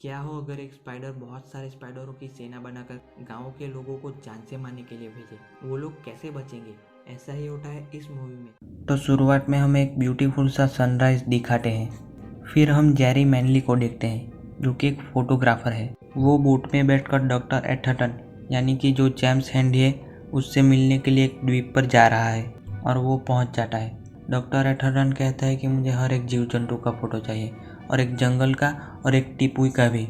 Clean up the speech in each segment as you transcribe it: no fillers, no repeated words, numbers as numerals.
क्या हो अगर एक स्पाइडर बहुत सारे स्पाइडरों की सेना बनाकर गांव के लोगों को जान से मारने के लिए भेजे? वो लोग कैसे बचेंगे? ऐसा ही होता है इस मूवी में। तो शुरुआत में हमें एक ब्यूटीफुल सा सनराइज दिखाते हैं। फिर हम जेरी मैनली को देखते हैं जो कि एक फोटोग्राफर है। वो बोट में बैठकर डॉक्टर एथर्टन यानी कि जो जेम्स हैंडी है उससे मिलने के लिए एक द्वीप पर जा रहा है और वो पहुंच जाता है। डॉक्टर एथर्टन कहता है कि मुझे हर एक जीव जंतु का फोटो चाहिए और एक जंगल का और एक टिपुई का भी।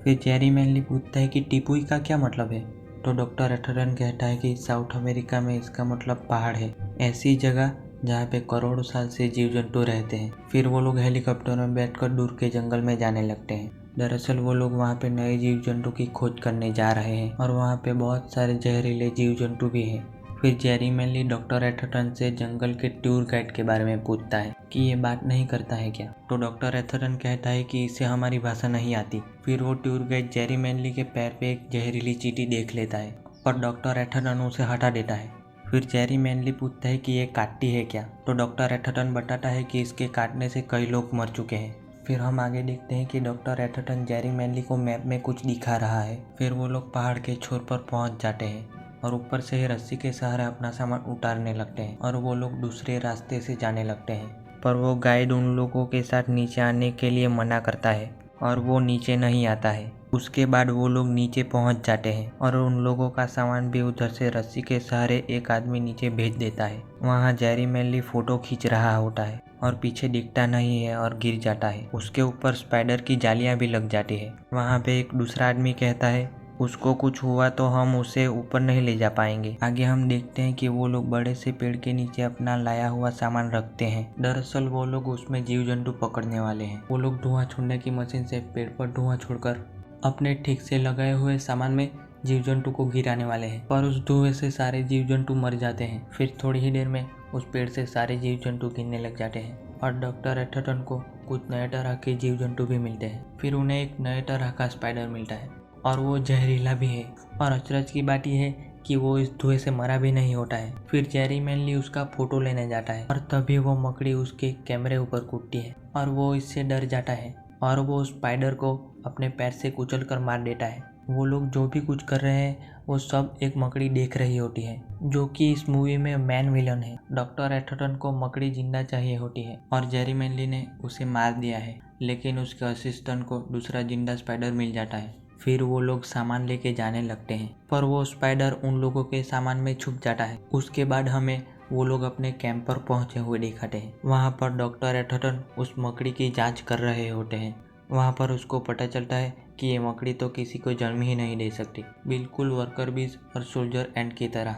फिर जेरी मैनली पूछता है कि टिपुई का क्या मतलब है? तो डॉक्टर एथर्टन कहता है कि साउथ अमेरिका में इसका मतलब पहाड़ है, ऐसी जगह जहाँ पे करोड़ों साल से जीव जंतु रहते हैं। फिर वो लोग हेलीकॉप्टर में बैठकर दूर के जंगल में जाने लगते हैं। दरअसल वो लोग वहाँ पे नए जीव जंतु की खोज करने जा रहे हैं और वहाँ पे बहुत सारे जहरीले जीव जंतु भी हैं। फिर जेरी मैनली डॉक्टर एथर्टन से जंगल के टूर गाइड के बारे में पूछता है कि ये बात नहीं करता है क्या? तो डॉक्टर एथर्टन कहता है कि इसे हमारी भाषा नहीं आती। फिर वो टूर गाइड जेरी मैनली के पैर पे एक जहरीली चींटी देख लेता है पर डॉक्टर एथर्टन उसे हटा देता है। फिर जेरी मैनली पूछता है कि ये काटती है क्या? तो डॉक्टर एथर्टन बताता है कि इसके काटने से कई लोग मर चुके हैं। फिर हम आगे देखते हैं कि डॉक्टर एथर्टन जेरी मैनली को मैप में कुछ दिखा रहा है। फिर वो लोग पहाड़ के छोर पर पहुंच जाते हैं और ऊपर से ही रस्सी के सहारे अपना सामान उतारने लगते हैं और वो लोग दूसरे रास्ते से जाने लगते हैं। पर वो गाइड उन लोगों के साथ नीचे आने के लिए मना करता है और वो नीचे नहीं आता है। उसके बाद वो लोग नीचे पहुंच जाते हैं और उन लोगों का सामान भी उधर से रस्सी के सहारे एक आदमी नीचे भेज देता है। वहाँ जेरी मैनली फोटो खींच रहा होता है और पीछे दिखता नहीं है और गिर जाता है। उसके ऊपर स्पाइडर की जालियाँ भी लग जाती है। वहाँ पे एक दूसरा आदमी कहता है उसको कुछ हुआ तो हम उसे ऊपर नहीं ले जा पाएंगे। आगे हम देखते हैं कि वो लोग बड़े से पेड़ के नीचे अपना लाया हुआ सामान रखते हैं। दरअसल वो लोग उसमें जीव जंतु पकड़ने वाले हैं। वो लोग धुआं छोड़ने की मशीन से पेड़ पर धुआं छोड़कर अपने ठीक से लगाए हुए सामान में जीव जंतु को गिराने वाले हैं, पर उस धुएं से सारे जीव जंतु मर जाते हैं। फिर थोड़ी ही देर में उस पेड़ से सारे जीव जंतु गिरने लग जाते हैं और डॉक्टर एथर्टन को कुछ नए तरह के जीव जंतु भी मिलते हैं। फिर उन्हें एक नए तरह का स्पाइडर मिलता है और वो जहरीला भी है और अचरज की बात यह है कि वो इस धुएं से मरा भी नहीं होता है। फिर जेरी मैनली उसका फोटो लेने जाता है और तभी वो मकड़ी उसके कैमरे ऊपर कूदती है और वो इससे डर जाता है और वो स्पाइडर को अपने पैर से कुचल कर मार देता है। वो लोग जो भी कुछ कर रहे हैं वो सब एक मकड़ी देख रही होती है जो कि इस मूवी में मैन विलन है। डॉक्टर एथर्टन को मकड़ी जिंदा चाहिए होती है और जेरी मैनली ने उसे मार दिया है, लेकिन उसके असिस्टेंट को दूसरा जिंदा स्पाइडर मिल जाता है। फिर वो लोग सामान लेके जाने लगते हैं पर वो स्पाइडर उन लोगों के सामान में छुप जाता है। उसके बाद हमें वो लोग अपने कैंप पर पहुंचे हुए दिखाते हैं। वहाँ पर डॉक्टर एथर्टन उस मकड़ी की जांच कर रहे होते हैं। वहाँ पर उसको पता चलता है कि ये मकड़ी तो किसी को जन्म ही नहीं दे सकती, बिल्कुल वर्कर बीज और सोल्जर एंड की तरह।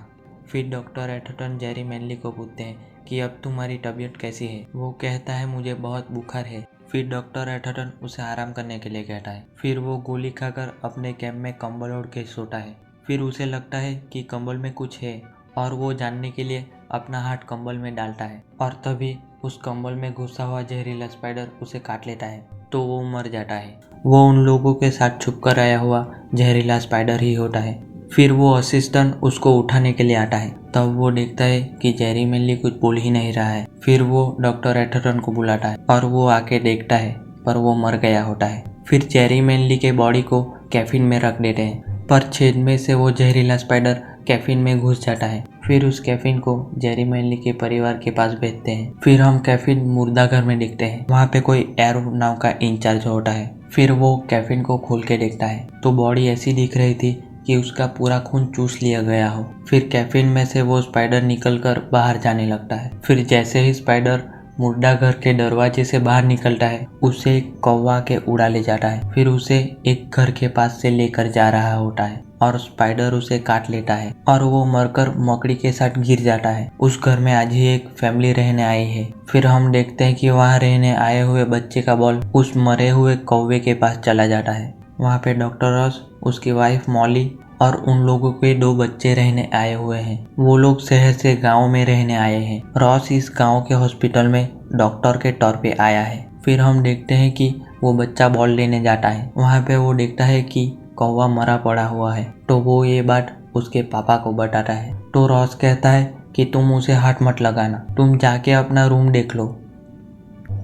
फिर डॉक्टर एथर्टन जेरी मैनली को पूछते हैं कि अब तुम्हारी तबीयत कैसी है? वो कहता है मुझे बहुत बुखार है। फिर डॉक्टर एथर्टन उसे आराम करने के लिए कहता है। फिर वो गोली खाकर अपने कैंप में कंबल ओढ़ के सोता है। फिर उसे लगता है कि कंबल में कुछ है और वो जानने के लिए अपना हाथ कंबल में डालता है और तभी उस कंबल में घुसा हुआ जहरीला स्पाइडर उसे काट लेता है तो वो मर जाता है। वो उन लोगों के साथ छुपकर आया हुआ जहरीला स्पाइडर ही होता है। फिर वो असिस्टेंट उसको उठाने के लिए आता है। तब वो देखता है कि जेरी मैनली कुछ बोल ही नहीं रहा है। फिर वो डॉक्टर एथर्टन को बुलाता है और वो आके देखता है पर वो मर गया होता है। फिर जेरी मैनली के बॉडी को कैफिन में रख देते हैं पर छेद में से वो जहरीला स्पाइडर कैफिन में घुस जाता है। फिर उस कैफिन को जेरी मैनली के परिवार के पास भेजते हैं। फिर हम कैफिन मुर्दा घर में देखते हैं। वहाँ पे कोई एरो नाव का इंचार्ज होता है। फिर वो कैफिन को खोल के देखता है तो बॉडी ऐसी दिख रही थी कि उसका पूरा खून चूस लिया गया हो। फिर कैफिन में से वो स्पाइडर निकलकर बाहर जाने लगता है। फिर जैसे ही स्पाइडर मुर्दा घर के दरवाजे से बाहर निकलता है उसे एक कौवा के उड़ा ले जाता है। फिर उसे एक घर के पास से लेकर जा रहा होता है और स्पाइडर उसे काट लेता है और वो मरकर मकड़ी के साथ गिर जाता है। उस घर में आज ही एक फैमिली रहने आई है। फिर हम देखते हैं कि वहाँ रहने आए हुए बच्चे का बॉल उस मरे हुए कौवे के पास चला जाता है। वहाँ पे डॉक्टर रॉस, उसकी वाइफ मॉली और उन लोगों के 2 बच्चे रहने आए हुए हैं। वो लोग शहर से गांव में रहने आए हैं। रॉस इस गांव के हॉस्पिटल में डॉक्टर के तौर पे आया है। फिर हम देखते हैं कि वो बच्चा बॉल लेने जाता है। वहाँ पे वो देखता है कि कौवा मरा पड़ा हुआ है तो वो ये बात उसके पापा को बताता है। तो रॉस कहता है कि तुम उसे हाथ मत लगाना, तुम जाके अपना रूम देख लो।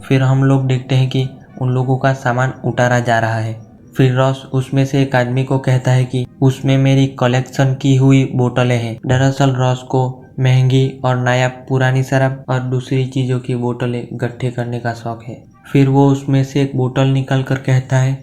फिर हम लोग देखते हैं कि उन लोगों का सामान उतारा जा रहा है। फिर रॉस उसमें से एक आदमी को कहता है कि उसमें मेरी कलेक्शन की हुई बोतलें हैं। दरअसल रॉस को महंगी और नायाब पुरानी शराब और दूसरी चीज़ों की बोतलें इकट्ठे करने का शौक है। फिर वो उसमें से एक बोतल निकाल कर कहता है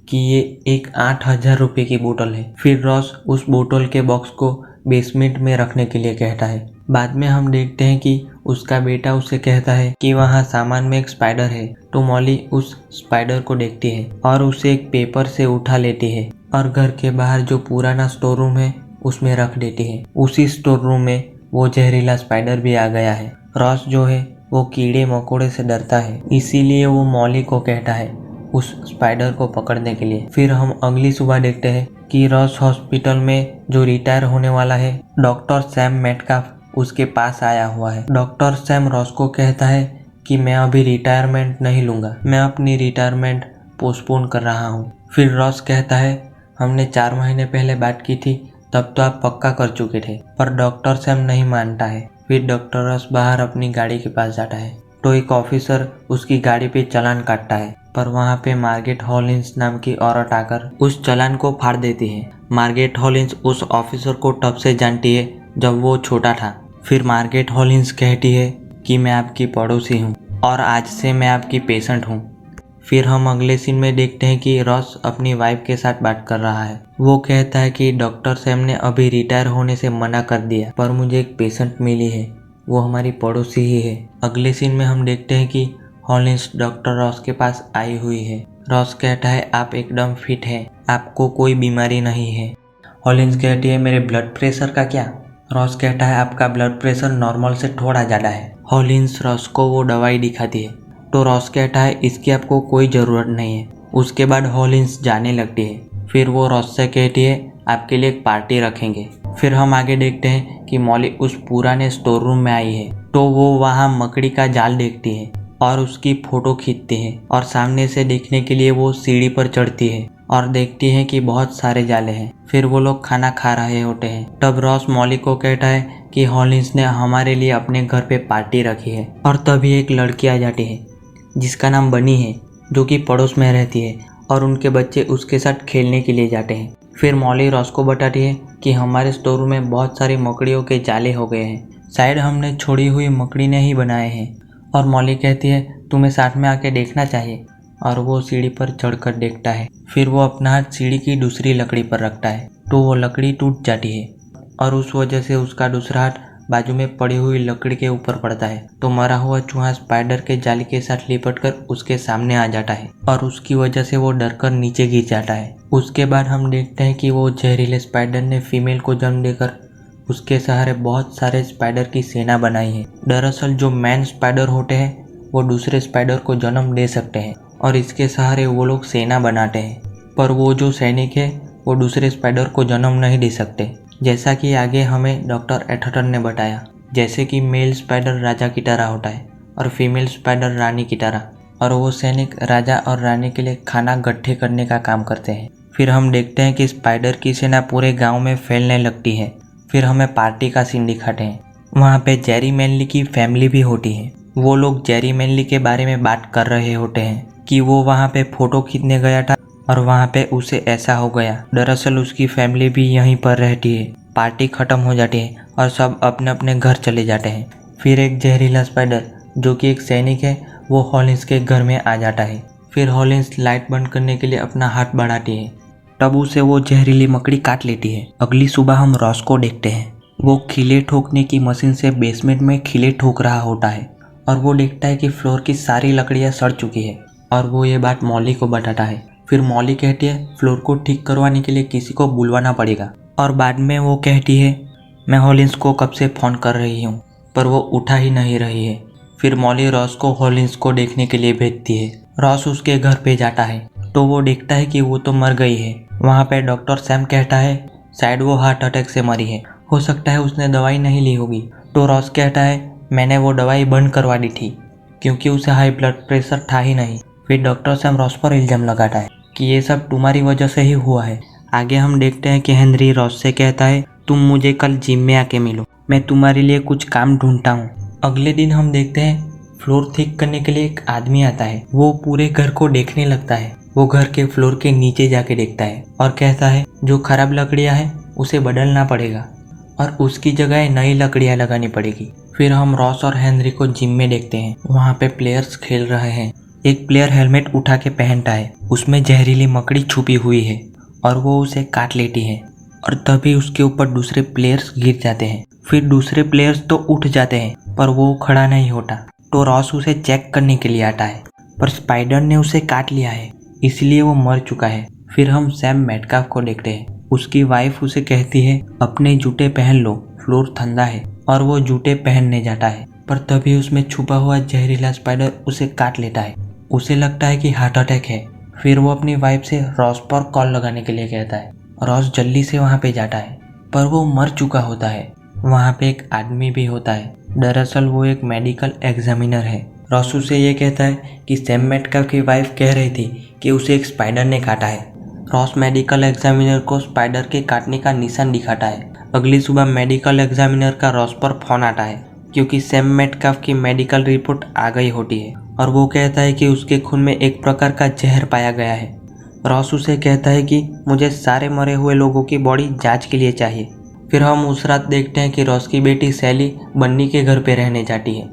कि ये एक 8,000 रुपये की बोतल है। फिर रॉस उस बोतल के बॉक्स को बेसमेंट में रखने के लिए कहता है। बाद में हम देखते हैं कि उसका बेटा उसे कहता है कि वहाँ सामान में एक स्पाइडर है। तो मॉली उस स्पाइडर को देखती है और उसे एक पेपर से उठा लेती है और घर के बाहर जो पुराना स्टोर रूम है उसमें रख देती है। उसी स्टोर रूम में वो जहरीला स्पाइडर भी आ गया है। रॉस जो है वो कीड़े मकोड़े से डरता है, इसीलिए वो मॉली को कहता है उस स्पाइडर को पकड़ने के लिए। फिर हम अगली सुबह देखते हैं कि रॉस हॉस्पिटल में जो रिटायर होने वाला है डॉक्टर सैम मेटकाफ उसके पास आया हुआ है। डॉक्टर सैम रॉस को कहता है कि मैं अभी रिटायरमेंट नहीं लूँगा, मैं अपनी रिटायरमेंट पोस्टपोन कर रहा हूँ। फिर रॉस कहता है हमने 4 महीने पहले बात की थी, तब तो आप पक्का कर चुके थे। पर डॉक्टर सैम नहीं मानता है। फिर डॉक्टर रॉस बाहर अपनी गाड़ी के पास जाता है तो एक ऑफिसर उसकी गाड़ी पे चालान काटता है, पर वहाँ पे मार्गेट हॉलिन्स नाम की औरत आकर उस चालान को फाड़ देती है। मार्गेट हॉलिन्स उस ऑफिसर को तब से जानती है जब वो छोटा था। फिर मार्गेट हॉलिन्स कहती है कि मैं आपकी पड़ोसी हूँ और आज से मैं आपकी पेशेंट हूँ। फिर हम अगले सीन में देखते हैं कि रॉस अपनी वाइफ के साथ बात कर रहा है। वो कहता है कि डॉक्टर सैम ने अभी रिटायर होने से मना कर दिया, पर मुझे एक पेशेंट मिली है, वो हमारी पड़ोसी ही है। अगले सीन में हम देखते हैं कि हॉलिन्स डॉक्टर रॉस के पास आई हुई है। रॉस कहता है आप एकदम फिट हैं, आपको कोई बीमारी नहीं है। हॉलिन्स कहती है मेरे ब्लड प्रेशर का क्या? रॉस कहता है आपका ब्लड प्रेशर नॉर्मल से थोड़ा ज़्यादा है। हॉलिन्स रॉस को वो दवाई दिखाती है तो रॉस कहता है इसकी आपको कोई ज़रूरत नहीं है। उसके बाद हॉलिन्स जाने लगती है। फिर वो रॉस से कहती है आपके लिए एक पार्टी रखेंगे। फिर हम आगे देखते हैं कि मॉली उस पुराने स्टोर रूम में आई है तो वो वहाँ मकड़ी का जाल देखती है और उसकी फ़ोटो खींचती है और सामने से देखने के लिए वो सीढ़ी पर चढ़ती है और देखती है कि बहुत सारे जाले हैं। फिर वो लोग खाना खा रहे होते हैं। तब रॉस मॉली को कहता है कि हॉलिन्स ने हमारे लिए अपने घर पे पार्टी रखी है। और तभी एक लड़की आ जाती है जिसका नाम बनी है, जो कि पड़ोस में रहती है और उनके बच्चे उसके साथ खेलने के लिए जाते हैं। फिर मॉली रॉस को बताती है कि हमारे स्टोर रूम में बहुत सारी मकड़ियों के जाले हो गए हैं, शायद हमने छोड़ी हुई मकड़ी ने ही बनाए हैं। और मॉली कहती है तुम्हें साथ में आके देखना चाहिए, और वो सीढ़ी पर चढ़कर देखता है। फिर वो अपना हाथ सीढ़ी की दूसरी लकड़ी पर रखता है तो वो लकड़ी टूट जाती है और उस वजह से उसका दूसरा हाथ बाजू में पड़ी हुई लकड़ी के ऊपर पड़ता है तो मरा हुआ चूहा स्पाइडर के जाली के साथ लिपटकर उसके सामने आ जाता है और उसकी वजह से वो डरकर नीचे गिर जाता है। उसके बाद हम देखते हैं कि वो जहरीले स्पाइडर ने फीमेल को जन्म देकर उसके सहारे बहुत सारे स्पाइडर की सेना बनाई है। दरअसल जो मैन स्पाइडर होते हैं वो दूसरे स्पाइडर को जन्म दे सकते हैं और इसके सहारे वो लोग सेना बनाते हैं, पर वो जो सैनिक है वो दूसरे स्पाइडर को जन्म नहीं दे सकते, जैसा कि आगे हमें डॉक्टर एथर्टन ने बताया। जैसे कि मेल स्पाइडर राजा की तरह होता है और फीमेल स्पाइडर रानी की तरह, और वो सैनिक राजा और रानी के लिए खाना इकट्ठे करने का काम करते हैं। फिर हम देखते हैं कि स्पाइडर की सेना पूरे गाँव में फैलने लगती है। फिर हमें पार्टी का सीन दिखाते हैं। वहाँ पे जेरी मैनली की फैमिली भी होती है। वो लोग जेरी मैनली के बारे में बात कर रहे होते हैं कि वो वहाँ पे फ़ोटो खींचने गया था और वहाँ पे उसे ऐसा हो गया। दरअसल उसकी फैमिली भी यहीं पर रहती है। पार्टी ख़त्म हो जाती है और सब अपने अपने घर चले जाते हैं। फिर एक जहरीला स्पाइडर जो कि एक सैनिक है वो हॉलिन्स के घर में आ जाता है। फिर हॉलिन्स लाइट बंद करने के लिए अपना हाथ बढ़ाती है, तब उसे वो जहरीली मकड़ी काट लेती है। अगली सुबह हम रॉस को देखते हैं। वो खिले ठोकने की मशीन से बेसमेंट में खिले ठोक रहा होता है और वो देखता है कि फ्लोर की सारी लकड़ियाँ सड़ चुकी है और वो ये बात मॉली को बताता है। फिर मॉली कहती है फ्लोर को ठीक करवाने के लिए किसी को बुलवाना पड़ेगा, और बाद में वो कहती है मैं हॉलिन्स को कब से फ़ोन कर रही हूँ पर वो उठा ही नहीं रही है। फिर मॉली रॉस को हॉलिन्स को देखने के लिए भेजती है। रॉस उसके घर पे जाता है तो वो देखता है कि वो तो मर गई है। वहाँ पे डॉक्टर सैम कहता है शायद वो हार्ट अटैक से मरी है, हो सकता है उसने दवाई नहीं ली होगी। तो रॉस कहता है मैंने वो दवाई बंद करवा दी थी क्योंकि उसे हाई ब्लड प्रेशर था ही नहीं। फिर डॉक्टर सैम रॉस पर इल्ज़ाम लगाता है कि ये सब तुम्हारी वजह से ही हुआ है। आगे हम देखते हैं कि हेनरी रॉस से कहता है तुम मुझे कल जिम में आके मिलो, मैं तुम्हारे लिए कुछ काम ढूंढता हूँ। अगले दिन हम देखते हैं फ्लोर ठीक करने के लिए एक आदमी आता है। वो पूरे घर को देखने लगता है। वो घर के फ्लोर के नीचे जाके देखता है और कहता है जो खराब लकड़ियाँ हैं उसे बदलना पड़ेगा और उसकी जगह नई लकड़ियाँ लगानी पड़ेगी। फिर हम रॉस और हेनरी को जिम में देखते हैं। वहाँ पे प्लेयर्स खेल रहे हैं। एक प्लेयर हेलमेट उठा के पहनता है, उसमें जहरीली मकड़ी छुपी हुई है और वो उसे काट लेती है और तभी उसके ऊपर दूसरे प्लेयर्स गिर जाते हैं। फिर दूसरे प्लेयर्स तो उठ जाते हैं पर वो खड़ा नहीं होता, तो रॉस उसे चेक करने के लिए आता है पर स्पाइडर ने उसे काट लिया है, इसलिए वो मर चुका है। फिर हम सैम मेटकाफ को देखते हैं। उसकी वाइफ उसे कहती है अपने जूते पहन लो, फ्लोर ठंडा है, और वो जूते पहनने जाता है पर तभी उसमें छुपा हुआ जहरीला स्पाइडर उसे काट लेता है। उसे लगता है कि हार्ट अटैक है। फिर वो अपनी वाइफ से रॉस पर कॉल लगाने के लिए कहता है। रॉस जल्दी से वहाँ पे जाता है पर वो मर चुका होता है। वहाँ पे एक आदमी भी होता है, दरअसल वो एक मेडिकल एग्जामिनर है। रॉस उसे ये कहता है कि सैम मेटकाफ की वाइफ कह रही थी कि उसे एक स्पाइडर ने काटा है। रॉस मेडिकल एग्जामिनर को स्पाइडर के काटने का निशान दिखाता है। अगली सुबह मेडिकल एग्जामिनर का रॉस पर फोन आता है क्योंकि सैम मेटकाफ की मेडिकल रिपोर्ट आ गई होती है और वो कहता है कि उसके खून में एक प्रकार का जहर पाया गया है। रॉस उसे कहता है कि मुझे सारे मरे हुए लोगों की बॉडी जांच के लिए चाहिए। फिर हम उस रात देखते हैं कि रॉस की बेटी सैली बन्नी के घर पे रहने जाती है।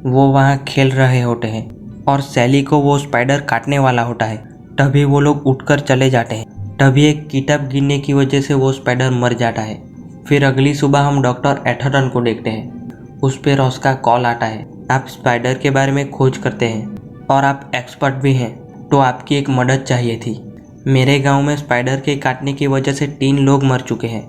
वो वहाँ खेल रहे होते हैं और सैली को वो स्पाइडर काटने वाला होता है। तभी वो लोग उठकर चले जाते हैं। तभी एक किताब गिरने की वजह से वो स्पाइडर मर जाता है। फिर अगली सुबह हम डॉक्टर एथरटन को देखते हैं। उस पे रॉस का कॉल आता है, आप स्पाइडर के बारे में खोज करते हैं और आप एक्सपर्ट भी हैं, तो आपकी एक मदद चाहिए थी। मेरे गांव में स्पाइडर के काटने की वजह से 3 लोग मर चुके हैं।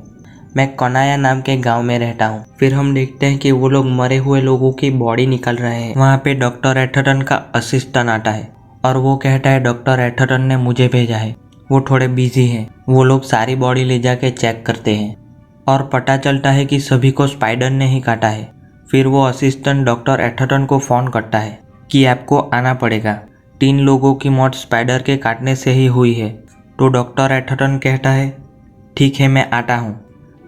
मैं कनाया नाम के गांव में रहता हूं। फिर हम देखते हैं कि वो लोग मरे हुए लोगों की बॉडी निकल रहे हैं। वहाँ पे डॉक्टर एथरटन का असिस्टेंट आता है और वो कहता है डॉक्टर एथरटन ने मुझे भेजा है, वो थोड़े बिजी हैं। वो लोग सारी बॉडी ले जाके चेक करते हैं और पता चलता है कि सभी को स्पाइडर ने ही काटा है। फिर वो असिस्टेंट डॉक्टर एथरटन को फ़ोन करता है कि आपको आना पड़ेगा, 3 लोगों की मौत स्पाइडर के काटने से ही हुई है। तो डॉक्टर एथरटन कहता है ठीक है मैं आता हूँ,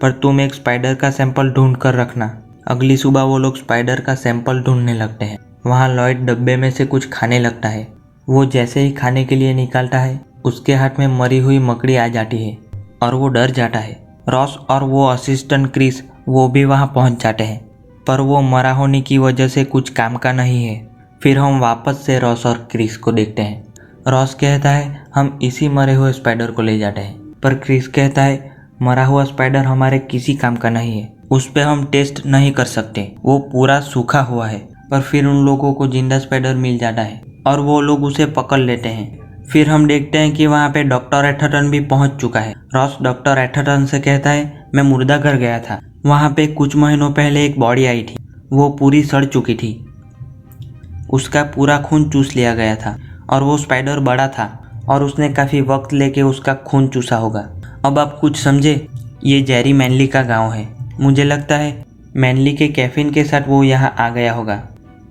पर तुम एक स्पाइडर का सैंपल ढूंढ कर रखना। अगली सुबह वो लोग स्पाइडर का सैंपल ढूंढने लगते हैं। वहाँ लॉयड डब्बे में से कुछ खाने लगता है। वो जैसे ही खाने के लिए निकालता है उसके हाथ में मरी हुई मकड़ी आ जाती है और वो डर जाता है। रॉस और वो असिस्टेंट क्रिस वो भी वहाँ पहुँच जाते हैं पर वो मरा होने की वजह से कुछ काम का नहीं है। फिर हम वापस से रॉस और क्रिस को देखते हैं। रॉस कहता है हम इसी मरे हुए स्पाइडर को ले जाते हैं, पर क्रिस कहता है मरा हुआ स्पाइडर हमारे किसी काम का नहीं है, उस पर हम टेस्ट नहीं कर सकते, वो पूरा सूखा हुआ है। पर फिर उन लोगों को जिंदा स्पाइडर मिल जाता है और वो लोग उसे पकड़ लेते हैं। फिर हम देखते हैं कि वहाँ पे डॉक्टर एथरटन भी पहुँच चुका है। रॉस डॉक्टर एथरटन से कहता है मैं मुर्दा घर गया था, वहाँ पे कुछ महीनों पहले एक बॉडी आई थी, वो पूरी सड़ चुकी थी, उसका पूरा खून चूस लिया गया था और वो स्पाइडर बड़ा था और उसने काफ़ी वक्त लेके उसका खून चूसा होगा। अब आप कुछ समझे, ये जेरी मैनली का गांव है। मुझे लगता है मैनली के कैफिन के साथ वो यहाँ आ गया होगा।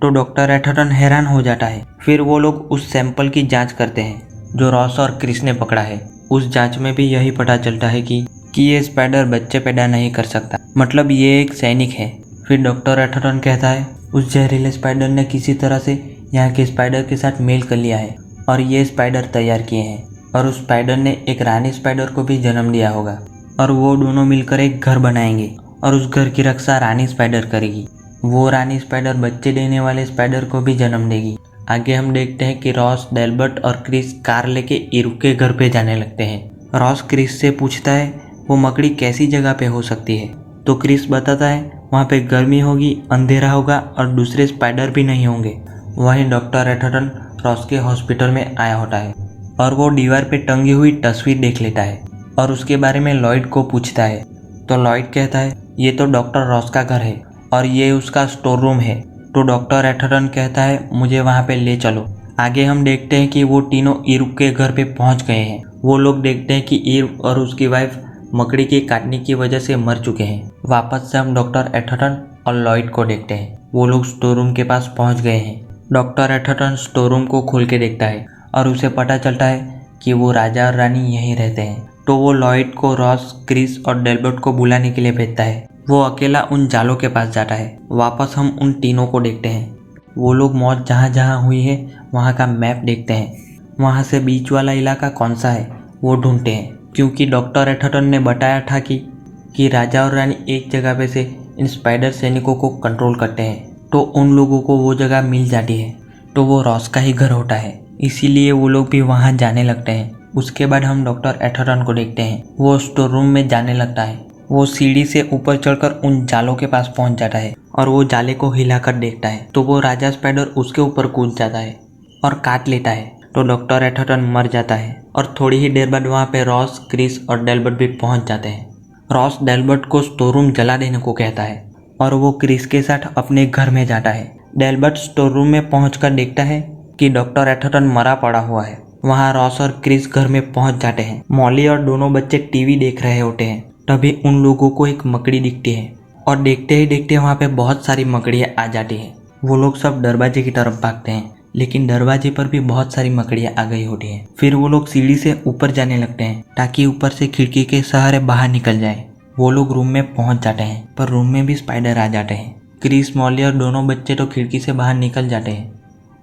तो डॉक्टर एथरटन हैरान हो जाता है। फिर वो लोग उस सैंपल की जांच करते हैं जो रॉस और क्रिस ने पकड़ा है। उस जांच में भी यही पता चलता है कि ये स्पाइडर बच्चे पैदा नहीं कर सकता, मतलब ये एक सैनिक है। फिर डॉक्टर एथरटन कहता है उस जहरीले स्पाइडर ने किसी तरह से यहाँ के स्पाइडर के साथ मेल कर लिया है और ये स्पाइडर तैयार किए हैं, और उस स्पाइडर ने एक रानी स्पाइडर को भी जन्म दिया होगा और वो दोनों मिलकर एक घर बनाएंगे और उस घर की रक्षा रानी स्पाइडर करेगी। वो रानी स्पाइडर बच्चे देने वाले स्पाइडर को भी जन्म देगी। आगे हम देखते हैं कि रॉस, डेल्बर्ट और क्रिस कार लेके इरुक के घर पे जाने लगते हैं। रॉस क्रिस से पूछता है वो मकड़ी कैसी जगह पे हो सकती है, तो क्रिस बताता है वहाँ पे गर्मी होगी, अंधेरा होगा और दूसरे स्पाइडर भी नहीं होंगे। वहीं डॉक्टर एथरटन रॉस के हॉस्पिटल में आया होता है और वो दीवार पे टंगी हुई तस्वीर देख लेता है और उसके बारे में लॉयड को पूछता है। तो लॉयड कहता है ये तो डॉक्टर रॉस का घर है और ये उसका स्टोर रूम है। तो डॉक्टर एथरटन कहता है मुझे वहाँ पे ले चलो। आगे हम देखते हैं कि वो तीनों इरुक के घर पे पहुँच गए हैं। वो लोग देखते हैं कि इरुक और उसकी वाइफ मकड़ी के काटने की वजह से मर चुके हैं। वापस से हम डॉक्टर एथरटन और लॉयड को देखते हैं। वो लोग स्टोर रूम के पास पहुँच गए हैं। डॉक्टर एथरटन स्टोर रूम को खोल के देखता है और उसे पता चलता है कि वो राजा और रानी यहीं रहते हैं। तो वो लॉयड को रॉस, क्रिस और डेल्बर्ट को बुलाने के लिए भेजता है। वो अकेला उन जालों के पास जाता है। वापस हम उन तीनों को देखते हैं। वो लोग मौत जहाँ जहाँ हुई है वहाँ का मैप देखते हैं। वहाँ से बीच वाला इलाका कौन सा है वो ढूंढते हैं, क्योंकि डॉक्टर एथरटन ने बताया था कि राजा और रानी एक जगह पे से इन स्पाइडर सैनिकों को कंट्रोल करते हैं, तो उन लोगों को वो जगह मिल जाती है, तो वो रॉस का ही घर होता है, इसीलिए वो लोग भी वहाँ जाने लगते हैं। उसके बाद हम डॉक्टर एथरटन को देखते हैं, वो स्टोर रूम में जाने लगता है। वो सीढ़ी से ऊपर चढ़कर उन जालों के पास पहुंच जाता है और वो जाले को हिलाकर देखता है, तो वो राजा स्पाइडर उसके ऊपर कूद जाता है और काट लेता है। तो डॉक्टर एथरटन मर जाता है और थोड़ी ही देर बाद वहाँ पे रॉस, क्रिस और डेल्बर्ट भी पहुँच जाते हैं। रॉस डेल्बर्ट को स्टोर रूम जला देने को कहता है और वो क्रिस के साथ अपने घर में जाता है। डेल्बर्ट स्टोर रूम में पहुंचकर देखता है कि डॉक्टर एथरटन मरा पड़ा हुआ है। वहाँ रॉस और क्रिस घर में पहुंच जाते हैं। मॉली और दोनों बच्चे टीवी देख रहे होते हैं, तभी उन लोगों को एक मकड़ी दिखती है और देखते ही देखते वहाँ पे बहुत सारी मकड़ियाँ आ जाती हैं। वो लोग सब दरवाजे की तरफ भागते हैं, लेकिन दरवाजे पर भी बहुत सारी मकड़ियाँ आ गई होती हैं। फिर वो लोग सीढ़ी से ऊपर जाने लगते हैं ताकि ऊपर से खिड़की के सहारे बाहर निकल जाए। वो लोग रूम में पहुंच जाते हैं, पर रूम में भी स्पाइडर आ जाते हैं। क्रिस, मॉली और दोनों बच्चे तो खिड़की से बाहर निकल जाते हैं,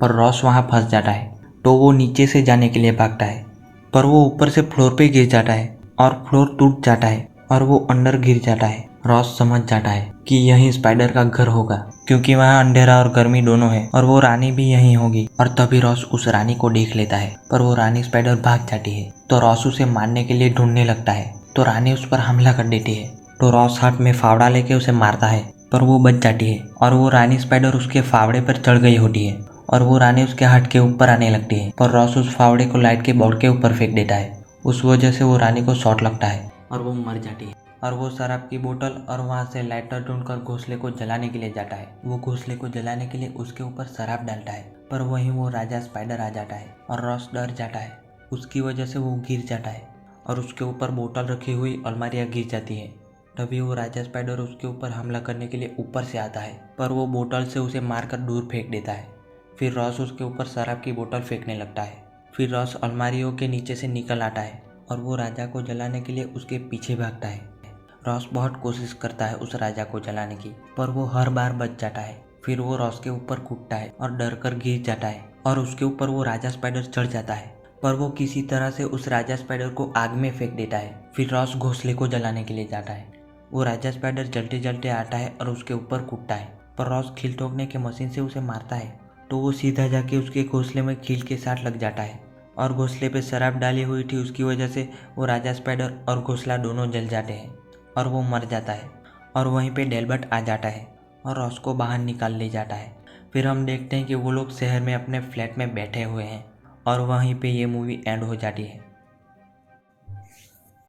पर रॉस वहाँ फंस जाता है, तो वो नीचे से जाने के लिए भागता है, पर वो ऊपर से फ्लोर पे गिर जाता है और फ्लोर टूट जाता है और वो अंदर गिर जाता है। रॉस समझ जाता है कि यही स्पाइडर का घर होगा, क्योंकि वहाँ अंधेरा और गर्मी दोनों है और वो रानी भी यहीं होगी। और तभी रॉस उस रानी को देख लेता है, पर वो रानी स्पाइडर भाग जाती है, तो रॉस उसे मारने के लिए ढूंढने लगता है, तो रानी उस पर हमला कर देती है। तो रॉस हाथ में फावड़ा लेके उसे मारता है, पर वो बच जाती है और वो रानी स्पाइडर उसके फावड़े पर चढ़ गई होती है और वो रानी उसके हाथ के ऊपर आने लगती है, पर रॉस उस फावड़े को लाइट के बोर्ड के ऊपर फेंक देता है। उस वजह से वो रानी को शॉट लगता है और वो मर जाती है। और वो शराब की बोतल और वहाँ से लाइटर ढूंढकर घोंसले को जलाने के लिए जाता है। वो घोंसले को जलाने के लिए उसके ऊपर शराब डालता है, पर वहीं वो राजा स्पाइडर आ जाता है और रॉस डर जाता है। उसकी वजह से वो गिर जाता है और उसके ऊपर बोतल रखी हुई अलमारियाँ गिर जाती है। तभी वो राजा स्पाइडर उसके ऊपर हमला करने के लिए ऊपर से आता है, पर वो बोतल से उसे मारकर दूर फेंक देता है। फिर रॉस उसके ऊपर शराब की बोतल फेंकने लगता है। फिर रॉस अलमारियों के नीचे से निकल आता है और वो राजा को जलाने के लिए उसके पीछे भागता है। रॉस बहुत कोशिश करता है उस राजा को जलाने की, पर वो हर बार बच जाता है। फिर वो रॉस के ऊपर कूदता है और डर कर गिर जाता है और उसके ऊपर वो राजा स्पाइडर चढ़ जाता है, पर वो किसी तरह से उस राजा स्पाइडर को आग में फेंक देता है। फिर रॉस घोंसले को जलाने के लिए जाता है। वो राजा स्पाइडर जलते जलते आता है और उसके ऊपर कूदता है, पर रॉस खील ठोकने की मशीन से उसे मारता है, तो वो सीधा जाके उसके घोंसले में खील के साथ लग जाता है और घोंसले पे शराब डाली हुई थी, उसकी वजह से वो राजा स्पाइडर और घोंसला दोनों जल जाते हैं और वो मर जाता है। और वहीं पे डेल्बर्ट आ जाता है और रॉस को बाहर निकाल ले जाता है। फिर हम देखते हैं कि वो लोग शहर में अपने फ्लैट में बैठे हुए हैं और वहीं पे ये मूवी एंड हो जाती है।